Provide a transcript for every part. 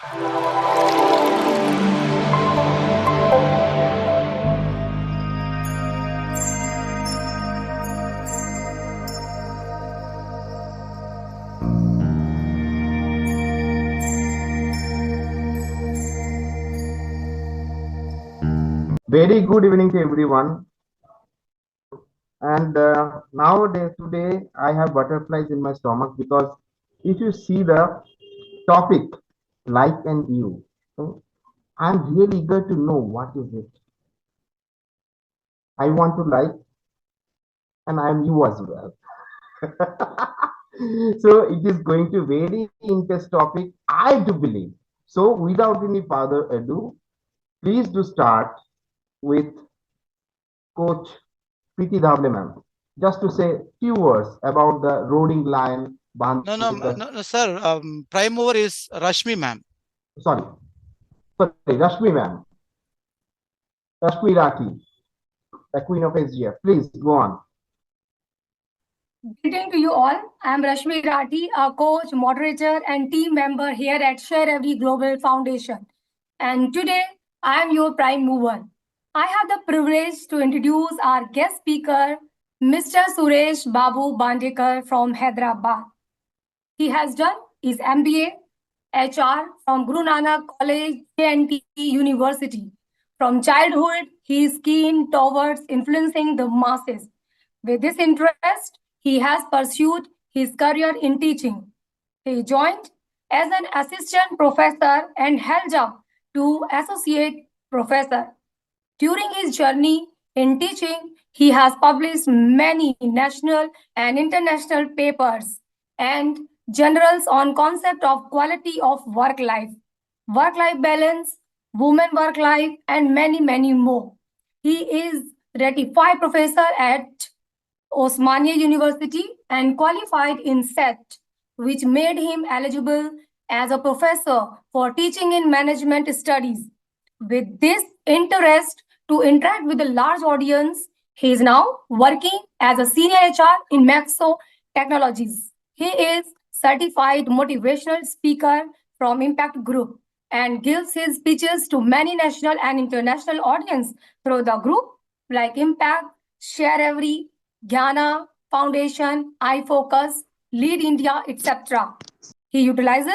Very good evening to everyone. And nowadays, today, I have butterflies in my stomach because if you see the topic, like and you, so I'm really eager to know what is it. I want to like, and I am you as well. So it is going to very interesting topic, I do believe. So without any further ado, please do start with Coach Preeti Dhavle ma'am. Just to say few words about the roaring lion. No, sir. Prime mover is Rashmi ma'am. Sorry, Rashmi ma'am. Rashmi Rathi, the Queen of SGF. Please go on. Greeting to you all. I am Rashmi Rathi, a coach, moderator, and team member here at sharEvery Global Foundation. And today, I am your prime mover. I have the privilege to introduce our guest speaker, Mr. Suresh Babu Bandekar from Hyderabad. He has done his MBA HR from Guru Nanak College, JNT University. From childhood, he is keen towards influencing the masses. With this interest, he has pursued his career in teaching. He joined as an assistant professor and held up to associate professor. During his journey in teaching, he has published many national and international papers and journals on concept of quality of work-life balance, women work life, and many more. He is ratified professor at 𝐋𝐢𝐤𝐤𝐿 University and qualified in SET, which made him eligible as a professor for teaching in management studies. With this interest to interact with a large audience, he is now working as a senior HR in Maxo Technologies. He is certified motivational speaker from Impact Group and gives his speeches to many national and international audience through the group like Impact, sharEvery, Jnana Foundation, iFocus, Lead India, etc. He utilizes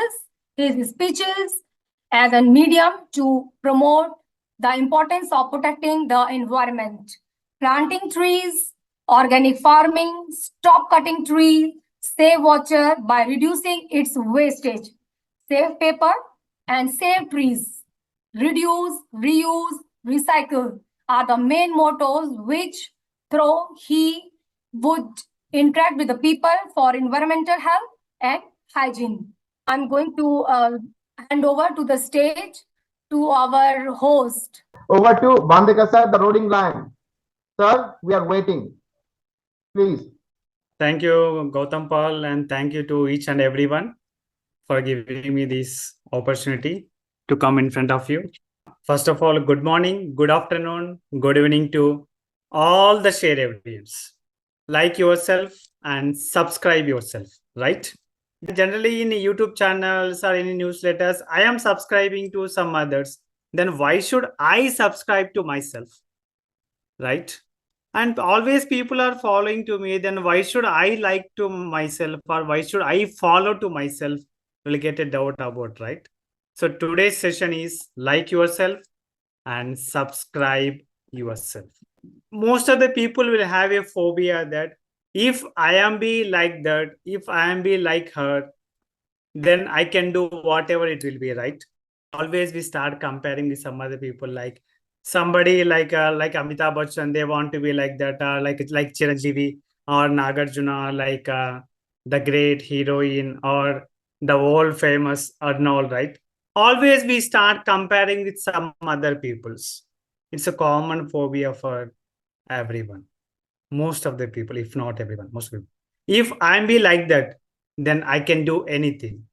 his speeches as a medium to promote the importance of protecting the environment, planting trees, organic farming, stop cutting trees, save water by reducing its wastage, save paper and save trees, reduce, reuse, recycle are the main mottos which through he would interact with the people for environmental health and hygiene. I'm going to hand over to the stage to our host. Over to Bandekar sir, the roaring lion. Sir, we are waiting. Please. Thank you, Gautam Paul, and thank you to each and everyone for giving me this opportunity to come in front of you. First of all, good morning, good afternoon, good evening to all the sharEveryans. Like yourself and subscribe yourself, right? Generally in YouTube channels or any newsletters, I am subscribing to some others. Then why should I subscribe to myself, right? And always people are following to me, then why should I like to myself or why should I follow to myself? Will get a doubt about, right? So today's session is like yourself and subscribe yourself. Most of the people will have a phobia that if I am be like that, if I am be like her, then I can do whatever it will be, right? Always we start comparing with some other people, like somebody like Amitabh Bachchan, they want to be like that, like 𝐂𝐿𝐤𝐵 or Nagarjuna, like the great heroine or the world famous Arnold, right? Always we start comparing with some other people's. It's a common phobia for everyone. Most of the people, if not everyone, most people. If I'm be like that, then I can do anything.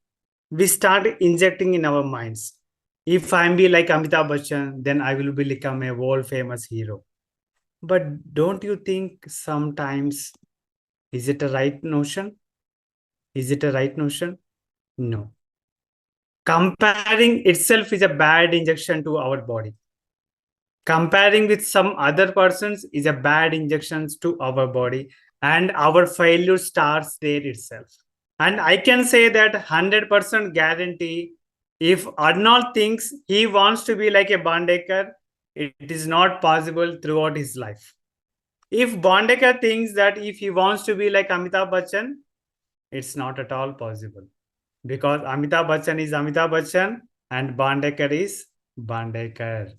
We start injecting in our minds. If I'm be like Amitabh Bachchan, then I will become a world famous hero. But don't you think sometimes, is it a right notion? Is it a right notion? No. Comparing itself is a bad injection to our body. Comparing with some other persons is a bad injection to our body, and our failure starts there itself. And I can say that 100% guarantee, if Arnold thinks he wants to be like a Bandekar, it is not possible throughout his life. If Bandekar thinks that if he wants to be like Amitabh Bachchan, it's not at all possible. Because Amitabh Bachchan is Amitabh Bachchan and Bandekar is Bandekar.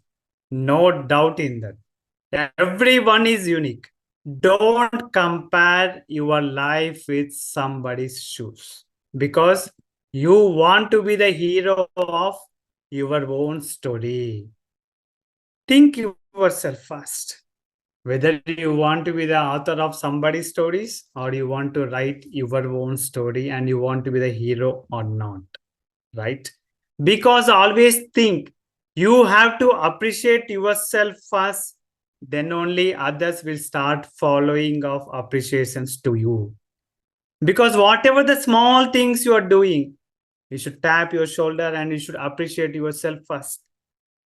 No doubt in that. Everyone is unique. Don't compare your life with somebody's shoes, because you want to be the hero of your own story. Think yourself first, whether you want to be the author of somebody's stories or you want to write your own story and you want to be the hero or not, right? Because always think you have to appreciate yourself first, then only others will start following of appreciations to you. Because whatever the small things you are doing, you should tap your shoulder and you should appreciate yourself first.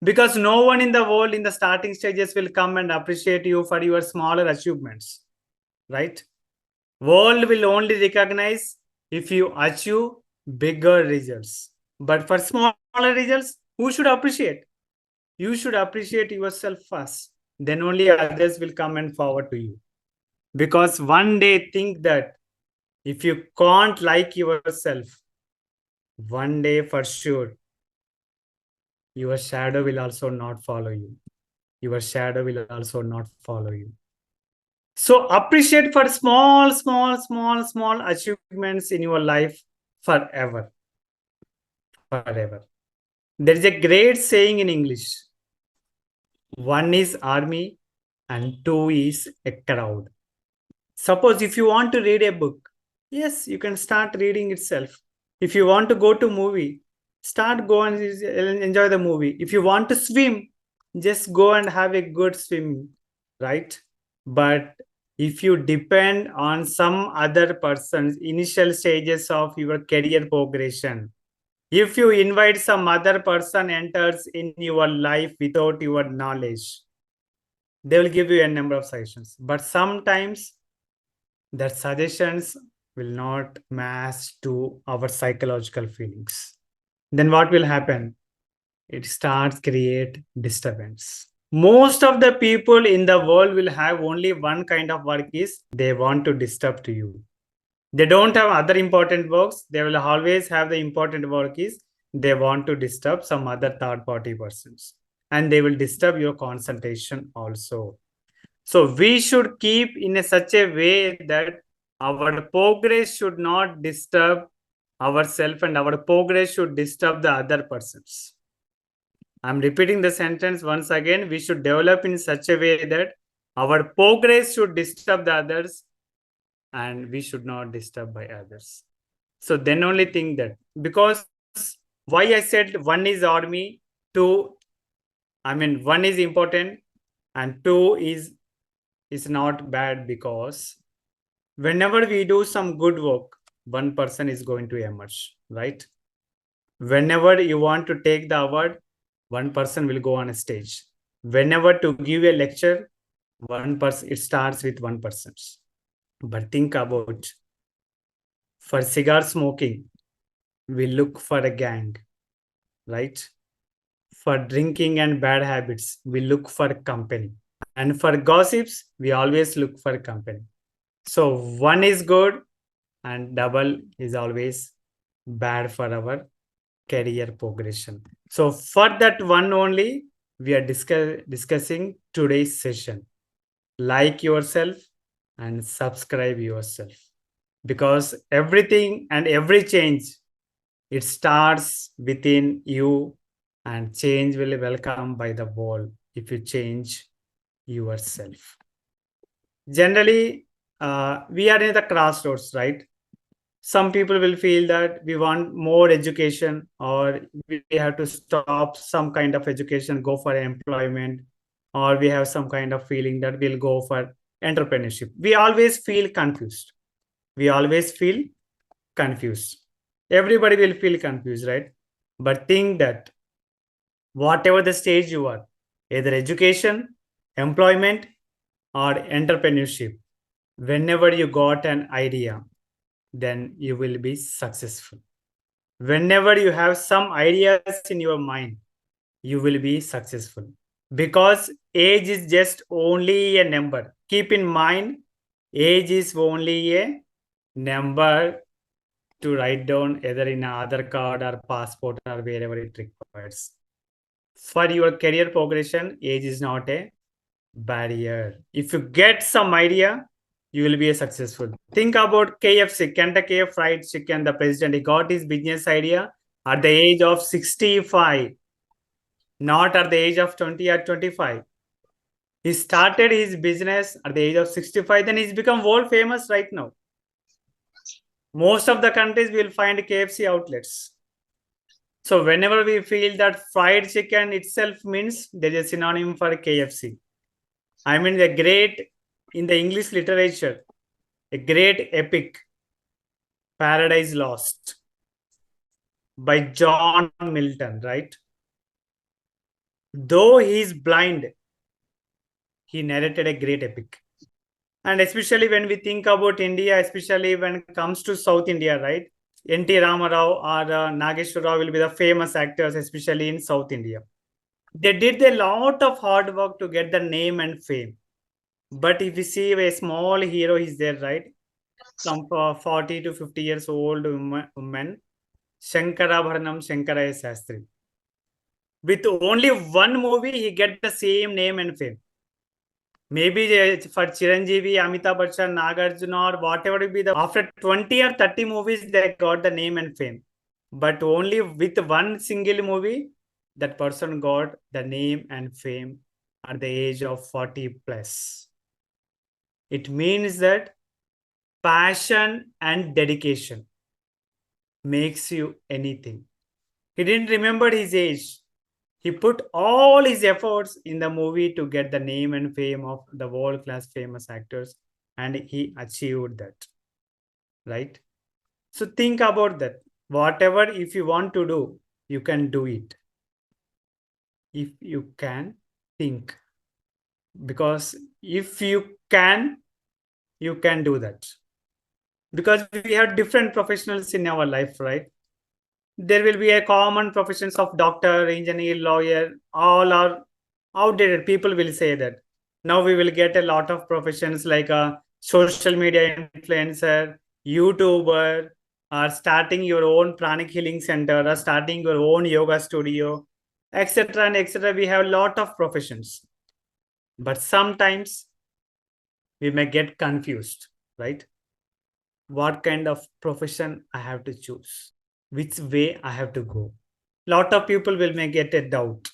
Because no one in the world in the starting stages will come and appreciate you for your smaller achievements, right? World will only recognize if you achieve bigger results. But for smaller results, who should appreciate? You should appreciate yourself first. Then only others will come and forward to you. Because one day think that if you can't like yourself, one day for sure, your shadow will also not follow you. Your shadow will also not follow you. So appreciate for small achievements in your life forever. Forever. There is a great saying in English. One is army and two is a crowd. Suppose if you want to read a book, yes, you can start reading itself. If you want to go to movie, go and enjoy the movie. If you want to swim, just go and have a good swim, right? But if you depend on some other person's initial stages of your career progression, if you invite some other person enters in your life without your knowledge, they will give you a number of suggestions. But sometimes that suggestions will not match to our psychological feelings. Then what will happen? It starts create disturbance. Most of the people in the world will have only one kind of work, is they want to disturb to you. They don't have other important works. They will always have the important work is they want to disturb some other third party persons, and they will disturb your concentration also. So we should keep in such a way that our progress should not disturb ourselves and our progress should disturb the other persons. I'm repeating the sentence once again. We should develop in such a way that our progress should disturb the others and we should not disturb by others. So then only think that, because why I said one is army, one is important and two is not bad, because whenever we do some good work, one person is going to emerge, right? Whenever you want to take the award, one person will go on a stage. Whenever to give a lecture, one person, it starts with one person. But think about, for cigar smoking, we look for a gang, right? For drinking and bad habits, we look for company. And for gossips, we always look for company. So one is good and double is always bad for our career progression. So for that one only, we are discussing today's session. Like yourself and subscribe yourself, because everything and every change, it starts within you, and change will be welcomed by the world if you change yourself. Generally, we are in the crossroads, right? Some people will feel that we want more education, or we have to stop some kind of education, go for employment, or we have some kind of feeling that we'll go for entrepreneurship. We always feel confused. We always feel confused. Everybody will feel confused, right? But think that whatever the stage you are, either education, employment, or entrepreneurship, whenever you got an idea, then you will be successful. Whenever you have some ideas in your mind, you will be successful. Because age is just only a number. Keep in mind, age is only a number to write down either in an Aadhaar card or passport or wherever it requires. For your career progression, age is not a barrier. If you get some idea, you will be a successful. Think about KFC, Kentucky Fried Chicken. The president, he got his business idea at the age of 65, not at the age of 20 or 25. He started his business at the age of 65, then he's become world famous right now. Most of the countries will find KFC outlets. So whenever we feel that fried chicken itself means, there is a synonym for KFC. I mean, the great, in the English literature, a great epic, Paradise Lost, by John Milton, right? Though he is blind, he narrated a great epic. And especially when we think about India, especially when it comes to South India, right? N.T. Ramarao or Nageshwar Rao will be the famous actors, especially in South India. They did a lot of hard work to get the name and fame. But if you see a small hero is there, right? Some 40 to 50 years old woman, Shankarabharanam Shankaraya Sastri. With only one movie, he get the same name and fame. Maybe for 𝐂𝐿𝐤𝐤, Amitabh Bachchan, Nagarjuna, or whatever it be, after 20 or 30 movies, they got the name and fame. But only with one single movie, that person got the name and fame at the age of 40 plus. It means that passion and dedication makes you anything. He didn't remember his age. He put all his efforts in the movie to get the name and fame of the world-class famous actors, and he achieved that, right? So think about that. Whatever, if you want to do, you can do it. If you can think. Because if you can do that. Because we have different professionals in our life, right? There will be a common professions of doctor, engineer, lawyer, all are outdated. People will say that. Now we will get a lot of professions like a social media influencer, YouTuber, or starting your own pranic healing center, or starting your own yoga studio, etc. and etc. We have a lot of professions. But sometimes we may get confused, right? What kind of profession I have to choose? Which way I have to go? Lot of people will may get a doubt.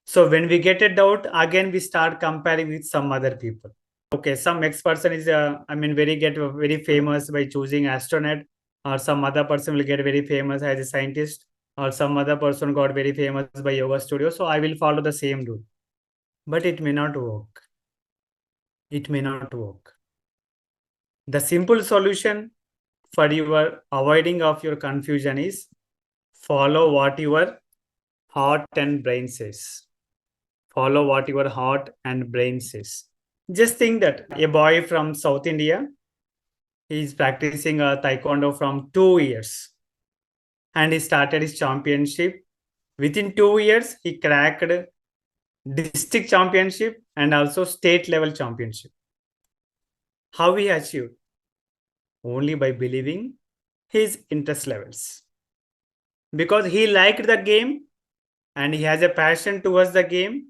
So when we get a doubt, again we start comparing with some other people. Okay, some X person is very famous by choosing astronaut, or some other person will get very famous as a scientist, or some other person got very famous by yoga studio. So I will follow the same rule. But it may not work. It may not work. The simple solution for your avoiding of your confusion is follow what your heart and brain says. Follow what your heart and brain says. Just think that a boy from South India, he is practicing taekwondo from 2 years. And he started his championship. Within 2 years, he cracked district championship and also state level championship. How he achieved? Only by believing his interest levels. Because he liked the game and he has a passion towards the game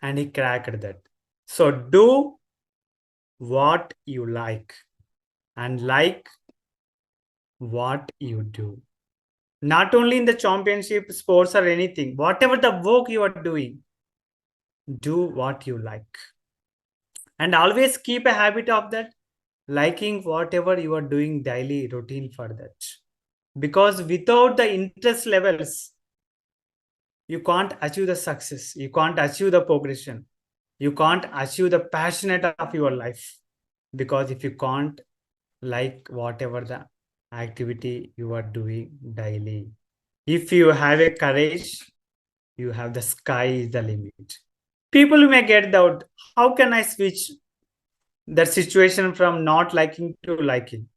and he cracked that. So do what you like and like what you do. Not only in the championship, sports or anything, whatever the work you are doing, do what you like. And always keep a habit of that, liking whatever you are doing daily routine for that. Because without the interest levels, you can't achieve the success. You can't achieve the progression. You can't achieve the passionate of your life. Because if you can't like whatever the activity you are doing daily, If you have a courage, you have the sky is the limit. People may get doubt, how can I switch that situation from not liking to liking?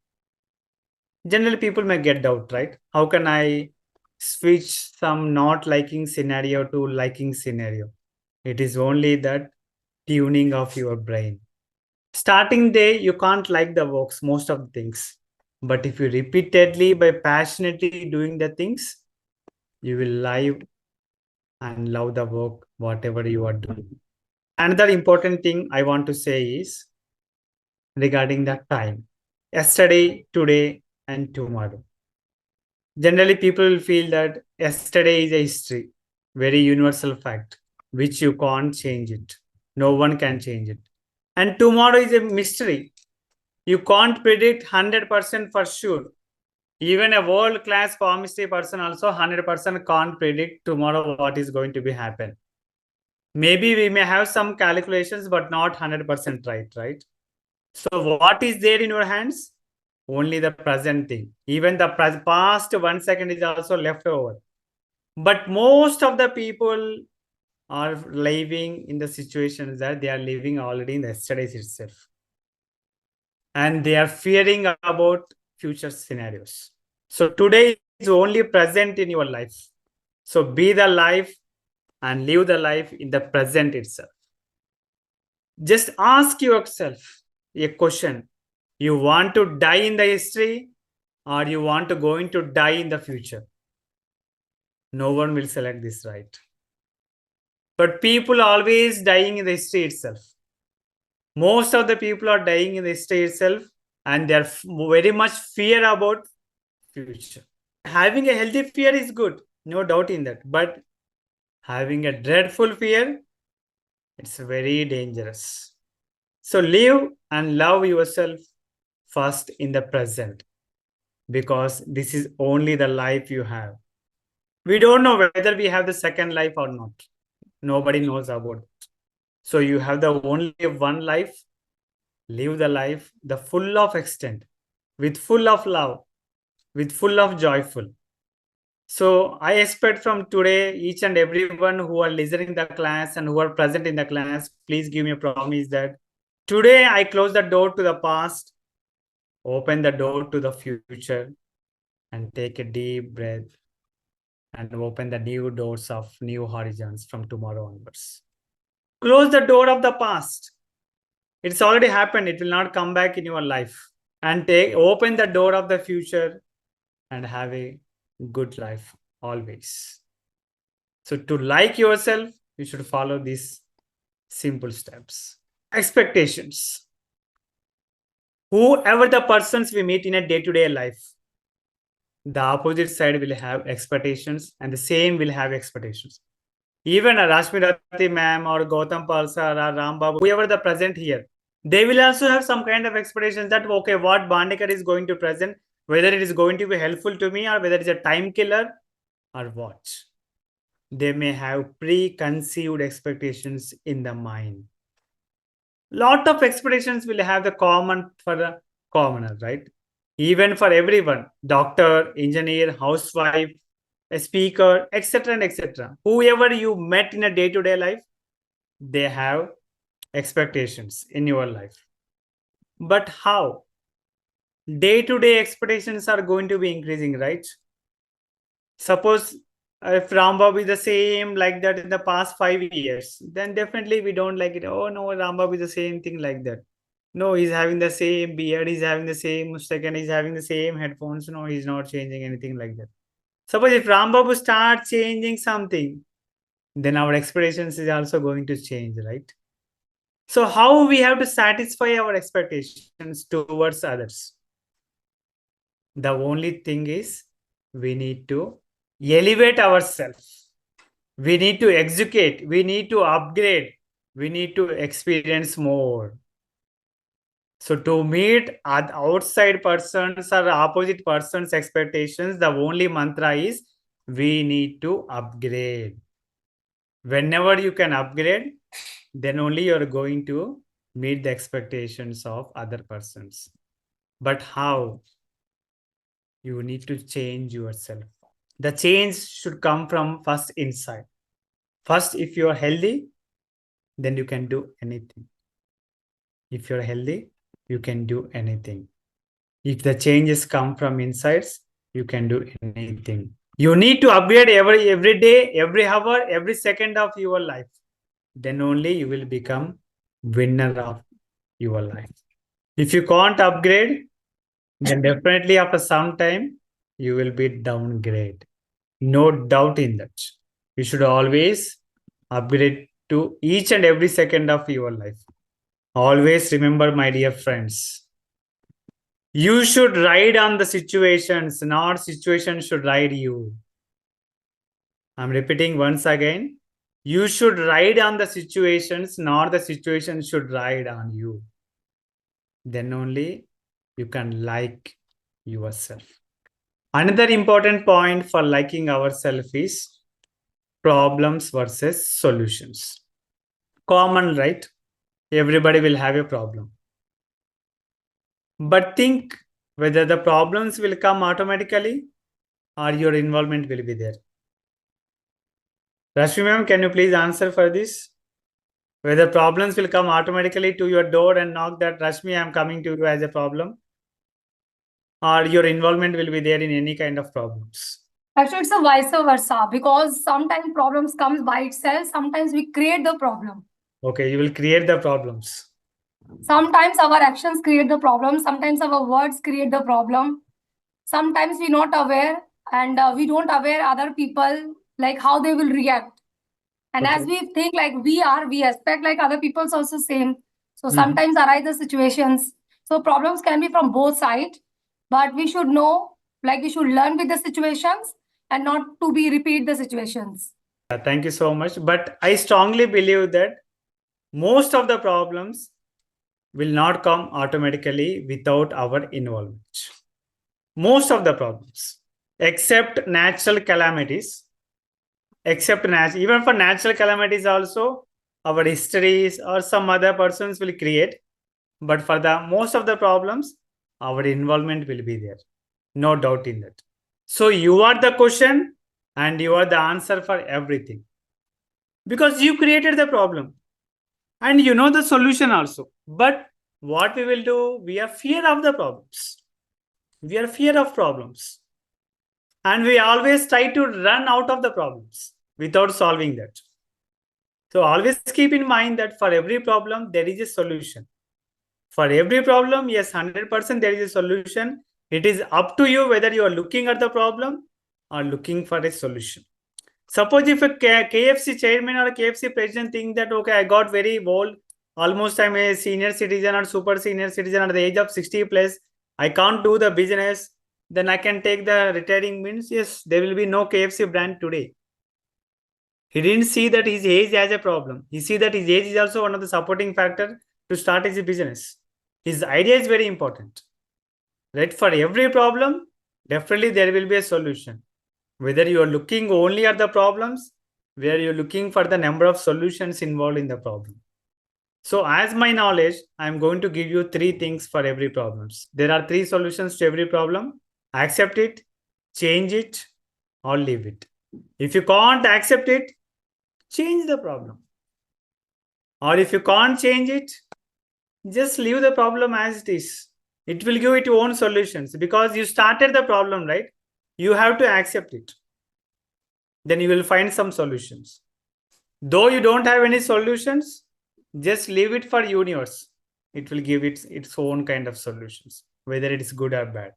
Generally, people may get doubt, right? How can I switch some not liking scenario to liking scenario? It is only that tuning of your brain. Starting day, you can't like the works, most of the things. But if you repeatedly, by passionately doing the things, you will live and love the work, whatever you are doing. Another important thing I want to say is regarding the time. Yesterday, today, and tomorrow. Generally, people will feel that yesterday is a history, very universal fact, which you can't change it. No one can change it. And tomorrow is a mystery. You can't predict 100% for sure. Even a world-class pharmacy person also 100% can't predict tomorrow what is going to be happen. Maybe we may have some calculations, but not 100% right? So what is there in your hands? Only the present thing. Even the past 1 second is also left over. But most of the people are living in the situations that they are living already in the yesterday's itself. And they are fearing about future scenarios. So today is only present in your life. So be the life and live the life in the present itself. Just ask yourself a question. You want to die in the history or you want to going to die in the future? No one will select this, right? But people always dying in the history itself. Most of the people are dying in the history itself and they are very much fear about future. Having a healthy fear is good, no doubt in that. But having a dreadful fear, it's very dangerous. So live and love yourself first in the present, because this is only the life you have. We don't know whether we have the second life or not. Nobody knows about it. So you have the only one life. Live the life, the full of extent, with full of love, with full of joyful. So I expect from today, each and everyone who are listening the class and who are present in the class, please give me a promise that today I close the door to the past, open the door to the future, and take a deep breath and open the new doors of new horizons from tomorrow onwards. Close the door of the past. It's already happened. It will not come back in your life. And open the door of the future and have a good life always. So to like yourself, you should follow these simple steps. Expectations. Whoever the persons we meet in a day-to-day life, the opposite side will have expectations and the same will have expectations. Even a Rashmi ma'am or Gautam Pal sir or Rambabu, whoever the present here, they will also have some kind of expectations that, okay, what Bandekar is going to present, whether it is going to be helpful to me or whether it's a time killer or what. They may have preconceived expectations in the mind. Lot of expectations will have the common for the commoner, right? Even for everyone, doctor, engineer, housewife, a speaker, etc. and etc. Whoever you met in a day-to-day life, they have expectations in your life. But how? Day-to-day expectations are going to be increasing, right? Suppose if Rambab is the same like that in the past 5 years, then definitely we don't like it. Oh no, Rambab is the same thing like that. No, he's having the same beard, he's having the same mustache, and he's having the same headphones. No, he's not changing anything like that. Suppose if Rambabu starts changing something, then our expectations is also going to change, right? So how we have to satisfy our expectations towards others? The only thing is we need to elevate ourselves. We need to educate. We need to upgrade. We need to experience more. So to meet outside persons or opposite persons' expectations, the only mantra is we need to upgrade. Whenever you can upgrade, then only you're going to meet the expectations of other persons. But how? You need to change yourself. The change should come from first inside. First, if you are healthy, then you can do anything. If you're healthy, you can do anything. If the changes come from insides, you can do anything. You need to upgrade every day, every hour, every second of your life. Then only you will become winner of your life. If you can't upgrade, then definitely after some time, you will be downgrade. No doubt in that. You should always upgrade to each and every second of your life. Always remember, my dear friends, you should ride on the situations, not situations should ride you. I'm repeating once again. You should ride on the situations, not the situations should ride on you. Then only you can like yourself. Another important point for liking ourselves is problems versus solutions. Common, right? Everybody will have a problem. But think whether the problems will come automatically or your involvement will be there. Rashmi ma'am, can you please answer for this? Whether problems will come automatically to your door and knock that, Rashmi, I am coming to you as a problem, or your involvement will be there in any kind of problems? Actually, it's a vice versa, because sometimes problems comes by itself. Sometimes we create the problem. Okay, you will create the problems. Sometimes our actions create the problem. Sometimes our words create the problem. Sometimes we're not aware, and we don't aware other people, like how they will react. And Okay. as we think like we expect like other people's also same. So Mhm. sometimes arise the situations. So problems can be from both sides, but we should know, like we should learn with the situations and not to be repeat the situations. Thank you so much. But I strongly believe that most of the problems will not come automatically without our involvement. Most of the problems, except natural calamities, even for natural calamities also, our histories or some other persons will create. But for the most of the problems, our involvement will be there. No doubt in that. So you are the question and you are the answer for everything. Because you created the problem. And you know the solution also. But what we will do, we are fear of the problems. We are fear of problems. And we always try to run out of the problems without solving that. So always keep in mind that for every problem, there is a solution. For every problem, yes, 100% there is a solution. It is up to you whether you are looking at the problem or looking for a solution. Suppose if a KFC chairman or a KFC president think that, okay, I got very old, almost I'm a senior citizen or super senior citizen at the age of 60 plus, I can't do the business, then I can take the retiring, means yes, there will be no KFC brand today. He didn't see that his age as a problem. He see that his age is also one of the supporting factor to start his business. His idea is very important, right? For every problem, definitely there will be a solution. Whether you are looking only at the problems, where you're looking for the number of solutions involved in the problem. So as my knowledge, I'm going to give you 3 things for every problems. There are 3 solutions to every problem. Accept it, change it, or leave it. If you can't accept it, change the problem. Or if you can't change it, just leave the problem as it is. It will give its own solutions because you started the problem, right? You have to accept it. Then you will find some solutions. Though you don't have any solutions, just leave it for universe. It will give its own kind of solutions, whether it is good or bad,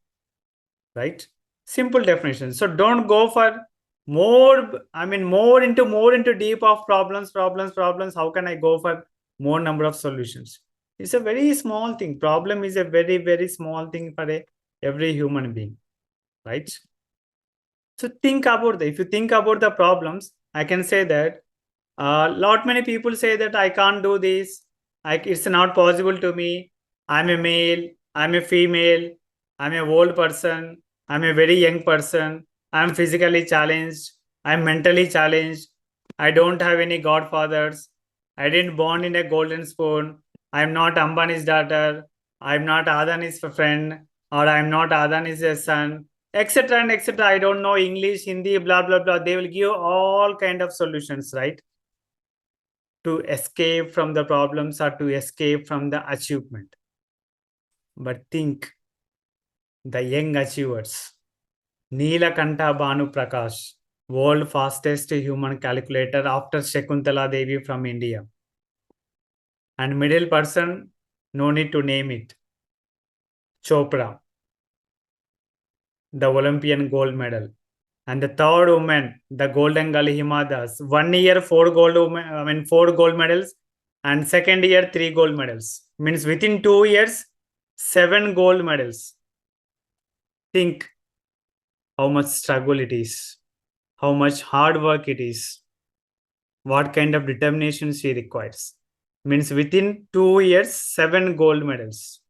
right? Simple definition. So don't go for more into deep of problems. How can I go for more number of solutions? It's a very small thing. Problem is a very, very small thing for every human being, right? So think about if you think about the problems, I can say that lot many people say that I can't do this. It's not possible to me. I'm a male. I'm a female. I'm a old person. I'm a very young person. I'm physically challenged. I'm mentally challenged. I don't have any godfathers. I didn't born in a golden spoon. I'm not Ambani's daughter. I'm not Adani's friend, or I'm not Adani's son. etc. and etc. I don't know English, Hindi, blah, blah, blah. They will give all kind of solutions, right? To escape from the problems or to escape from the achievement. But think, the young achievers, Neelakanta Bhanu Prakash, world fastest human calculator after Shakuntala Devi from India. And middle person, no need to name it, Chopra, the Olympian gold medal. And the third woman, the golden girl Hima Das, 1 year 4 gold medals, and second year 3 gold medals. Means within 2 years, 7 gold medals. Think how much struggle it is, how much hard work it is, what kind of determination she requires. Means within 2 years, 7 gold medals.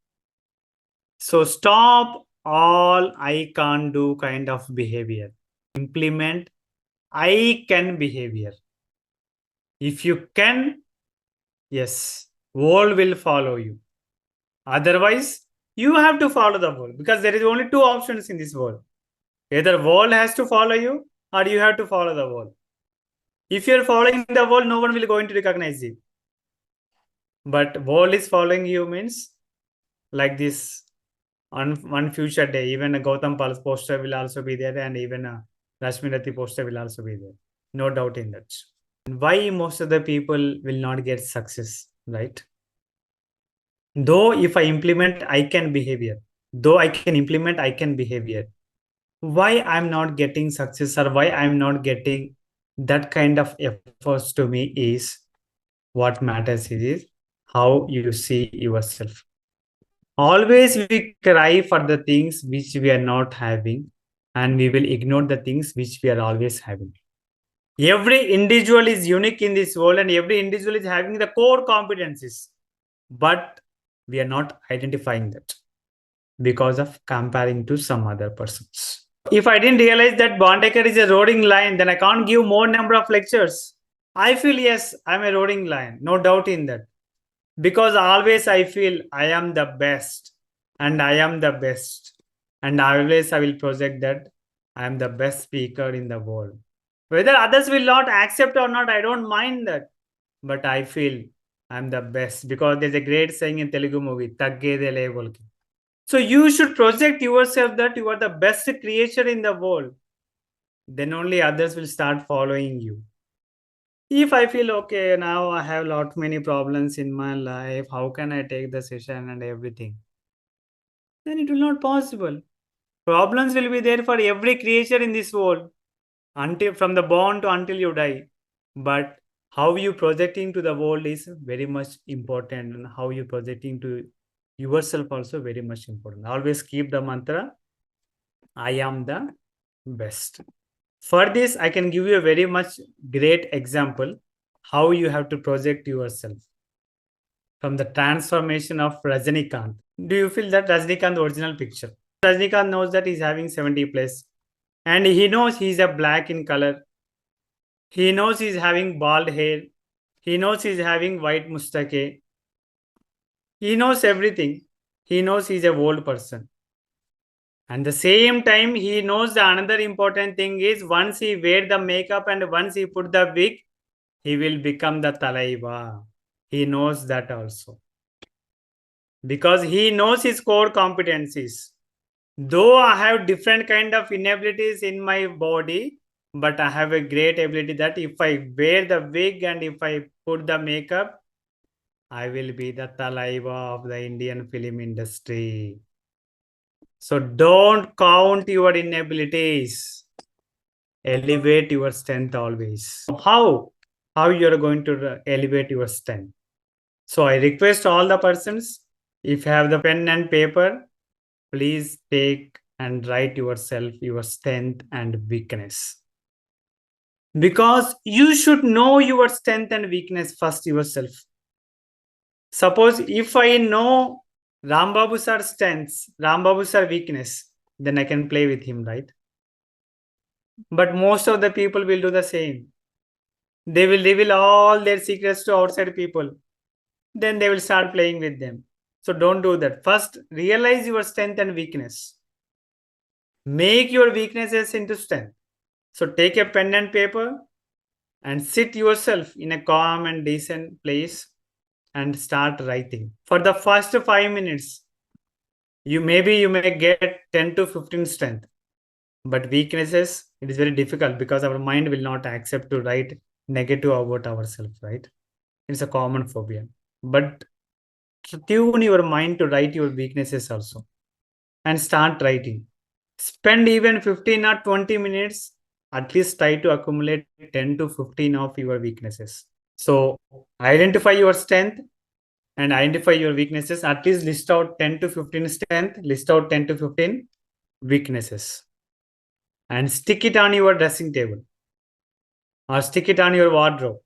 So stop all I can't do kind of behavior. Implement I can behavior. If you can, yes, world will follow you. Otherwise, you have to follow the world, because there is only 2 options in this world. Either world has to follow you or you have to follow the world. If you're following the world, no one will going to recognize you. But world is following you means like this. On one future day, even a Gautam Pal's poster will also be there, and even a Rashmi Rati poster will also be there. No doubt in that. Why most of the people will not get success, right? Though if I implement I can behavior, why I'm not getting success, or why I'm not getting that kind of efforts to me is what matters is how you see yourself. Always we cry for the things which we are not having, and we will ignore the things which we are always having. Every individual is unique in this world, and every individual is having the core competencies, but we are not identifying that because of comparing to some other persons. If I didn't realize that Bondaker is a roaring lion, then I can't give more number of lectures. I feel, yes, I'm a roaring lion, no doubt in that. Because always I feel I am the best, and I am the best. And always I will project that I am the best speaker in the world. Whether others will not accept or not, I don't mind that. But I feel I'm the best, because there's a great saying in Telugu movie, 𝐓𝐤𝐤𝐿. So you should project yourself that you are the best creature in the world. Then only others will start following you. If I feel, okay, now I have many problems in my life, how can I take the session and everything? Then it will not possible. Problems will be there for every creature in this world, until from the born to until you die. But how you projecting to the world is very much important, and how you projecting to yourself also very much important. Always keep the mantra, I am the best. For this, I can give you a very much great example how you have to project yourself from the transformation of Rajinikanth. Do you feel that Rajinikanth original picture? Rajinikanth knows that he's having 70 plus, and he knows he's a black in color. He knows he's having bald hair. He knows he's having white mustache. He knows everything. He knows he's a old person. And the same time, he knows the another important thing is once he wear the makeup and once he put the wig, he will become the Talaiva. He knows that also. Because he knows his core competencies. Though I have different kind of inabilities in my body, but I have a great ability that if I wear the wig and if I put the makeup, I will be the Talaiva of the Indian film industry. So don't count your inabilities. Elevate your strength always. How you are going to elevate your strength? So I request all the persons, if you have the pen and paper, please take and write yourself your strength and weakness. Because you should know your strength and weakness first yourself. Suppose if I know Rambabu sir's strengths, Rambabu sir's weakness, then I can play with him, right? But most of the people will do the same. They will reveal all their secrets to outside people. Then they will start playing with them. So don't do that. First, realize your strength and weakness. Make your weaknesses into strength. So take a pen and paper and sit yourself in a calm and decent place and start writing. For the first 5 minutes, you may get 10 to 15 strength. But weaknesses, it is very difficult because our mind will not accept to write negative about ourselves, right? It's a common phobia. But tune your mind to write your weaknesses also and start writing. Spend even 15 or 20 minutes, at least try to accumulate 10 to 15 of your weaknesses. So identify your strength and identify your weaknesses. At least list out 10 to 15 strength, list out 10 to 15 weaknesses. And stick it on your dressing table or stick it on your wardrobe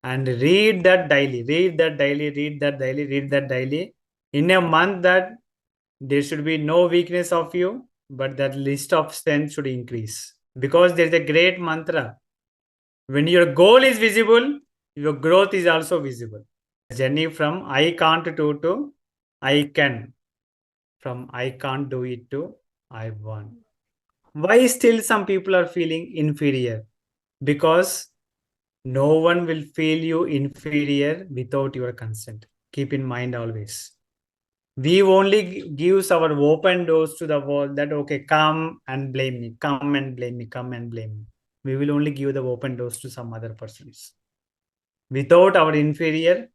and read that daily, read that daily, read that daily, read that daily. In a month that there should be no weakness of you, but that list of strength should increase because there's a great mantra. When your goal is visible, your growth is also visible. Journey from I can't do to I can, from I can't do it to I want. Why still some people are feeling inferior? Because no one will feel you inferior without your consent. Keep in mind always. We only gives our open doors to the world that, okay, come and blame me, come and blame me, come and blame me. We will only give the open doors to some other persons. Without our inferior,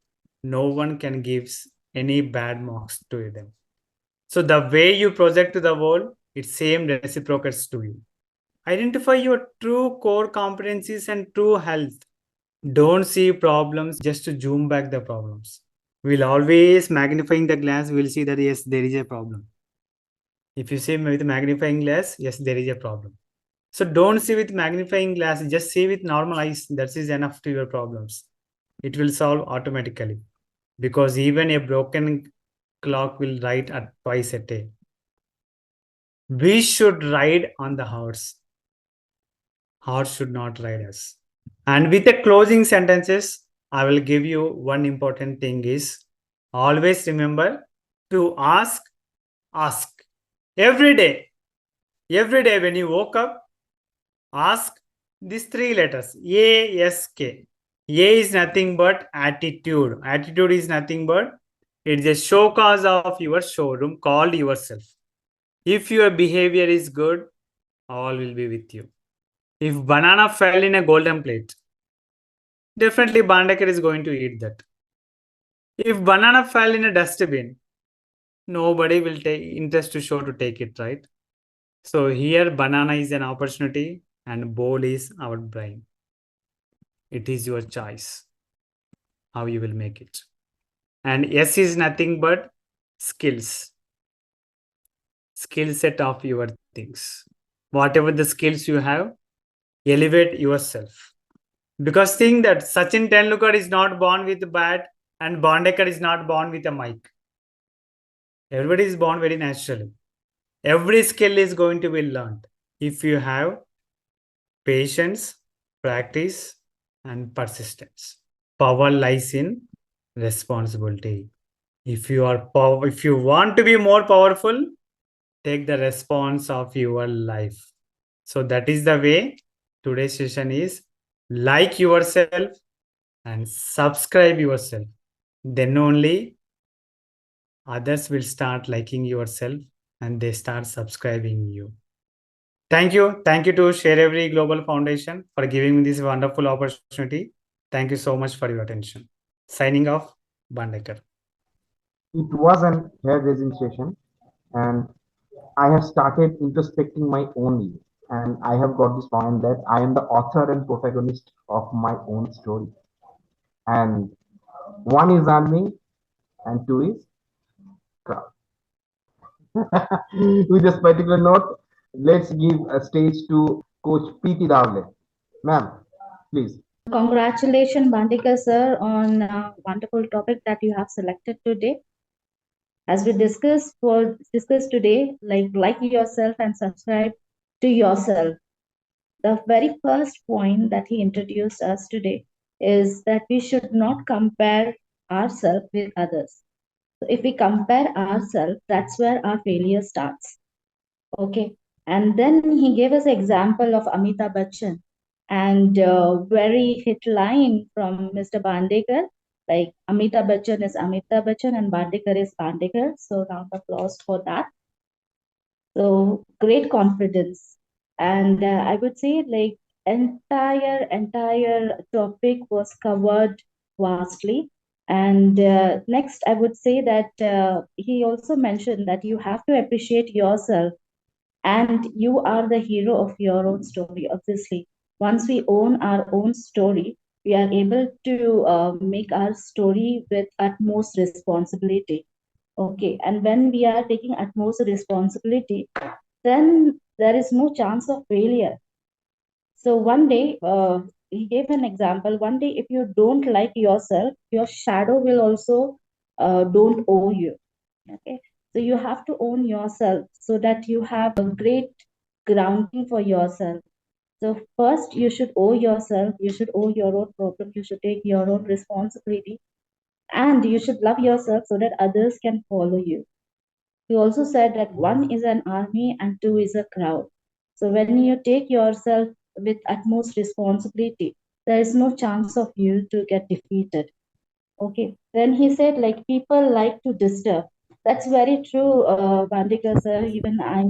no one can give any bad marks to them. So the way you project to the world, it same reciprocates to you. Identify your true core competencies and true health. Don't see problems just to zoom back the problems. We'll always magnifying the glass, we'll see that yes, there is a problem. If you see with magnifying glass, yes, there is a problem. So don't see with magnifying glass, just see with normal eyes. That is enough to your problems. It will solve automatically because even a broken clock will write at twice a day. We should ride on the horse. Horse should not ride us. And with the closing sentences, I will give you one important thing is always remember to ask every day. Every day when you woke up, ask these 3 letters ASK. A is nothing but attitude. Attitude is nothing but it's a show cause of your showroom called yourself. If your behavior is good, all will be with you. If banana fell in a golden plate, definitely Bandekar is going to eat that. If banana fell in a dustbin, nobody will take interest to show to take it, right? So here banana is an opportunity and bowl is our brain. It is your choice how you will make it. And S is nothing but skills. Skill set of your things. Whatever the skills you have, elevate yourself. Because think that Sachin Tendulkar is not born with a bat and Bandekar is not born with a mic. Everybody is born very naturally. Every skill is going to be learned if you have patience, practice, and persistence. Power lies in responsibility. If you want to be more powerful, take the response of your life. So that is the way today's session is. Like yourself and subscribe yourself. Then only others will start liking yourself and they start subscribing you. Thank you. Thank you to sharEvery Global Foundation for giving me this wonderful opportunity. Thank you so much for your attention. Signing off, Bandekar. It was an hair-raising session, and I have started introspecting my own life, and I have got this point that I am the author and protagonist of my own story. And one is army, and two is crowd. With this particular note, let's give a stage to Coach Preeti Ravle. Ma'am, please. Congratulations, Bandekar sir, on a wonderful topic that you have selected today. As we discuss today, like yourself and subscribe to yourself. The very first point that he introduced us today is that we should not compare ourselves with others. So if we compare ourselves, that's where our failure starts. Okay. And then he gave us example of Amitabh Bachchan, and very hit line from Mr. Bandekar, like Amitabh Bachchan is Amitabh Bachchan and Bandekar is Bandekar. So round of applause for that. So great confidence. And I would say like entire topic was covered vastly. And next, I would say that he also mentioned that you have to appreciate yourself, and you are the hero of your own story. Obviously, once we own our own story, we are able to make our story with utmost responsibility. Okay, and when we are taking utmost responsibility, then there is no chance of failure. So one day, he gave an example. One day, if you don't like yourself, your shadow will also don't owe you. Okay, so you have to own yourself so that you have a great grounding for yourself. So first, you should owe yourself. You should owe your own problem. You should take your own responsibility, and you should love yourself so that others can follow you. He also said that one is an army and two is a crowd. So when you take yourself with utmost responsibility, there is no chance of you to get defeated. Okay. Then he said, like, people like to disturb. That's very true, Bandika sir. Even I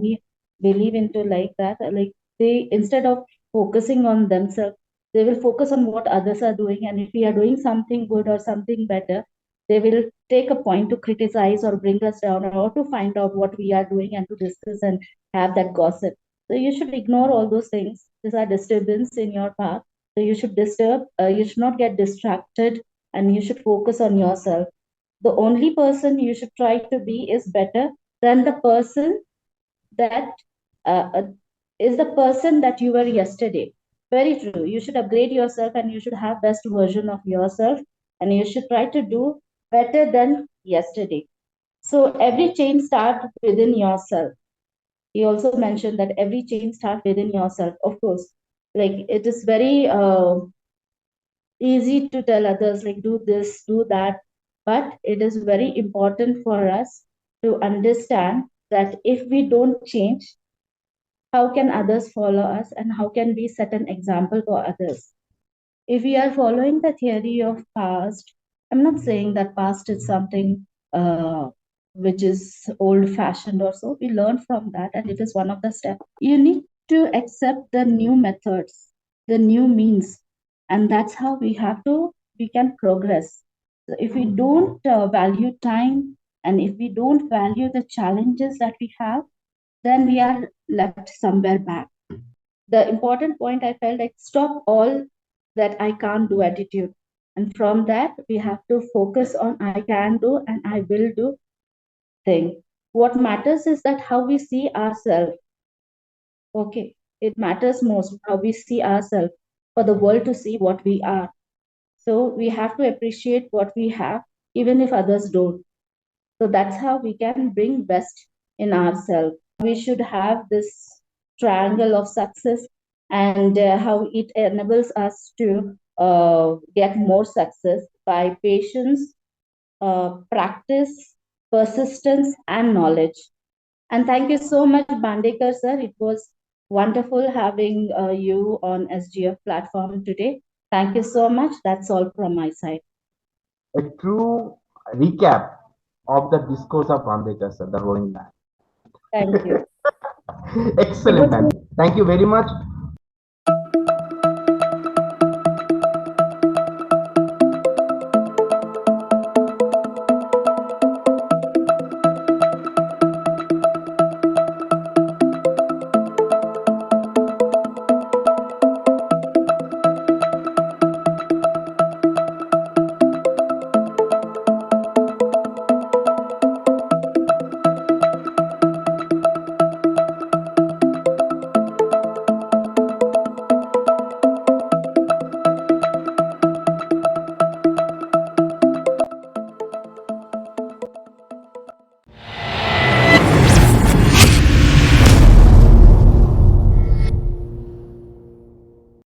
believe into like that. Like, they, instead of focusing on themselves, they will focus on what others are doing. And if we are doing something good or something better, they will take a point to criticize or bring us down, or to find out what we are doing and to discuss and have that gossip. So you should ignore all those things. These are disturbance in your path. So you should you should not get distracted, and you should focus on yourself. The only person you should try to be is better than the person that uh, uh, is the person that you were yesterday. Very true. You should upgrade yourself, and you should have best version of yourself, and you should try to do better than yesterday. So every change starts within yourself. He also mentioned that every change starts within yourself. Of course, like it is very easy to tell others like do this, do that, but it is very important for us to understand that if we don't change, how can others follow us, and how can we set an example for others? If we are following the theory of past, I'm not saying that past is something which is old fashioned or so. We learn from that, and it is one of the steps. You need to accept the new methods, the new means, and that's how we can progress. So if we don't value time, and if we don't value the challenges that we have, then we are left somewhere back. The important point I felt like stop all that I can't do attitude. And from that, we have to focus on I can do and I will do thing. What matters is that how we see ourselves. Okay, it matters most how we see ourselves for the world to see what we are. So we have to appreciate what we have, even if others don't. So that's how we can bring best in ourselves. We should have this triangle of success, and how it enables us to get more success by patience, practice, persistence, and knowledge. And thank you so much, Bandekar sir. It was wonderful having you on SGF platform today. Thank you so much. That's all from my side. A true recap of the discourse of Ambedkar, sir, the rolling back. Thank you. Excellent, man. Thank you very much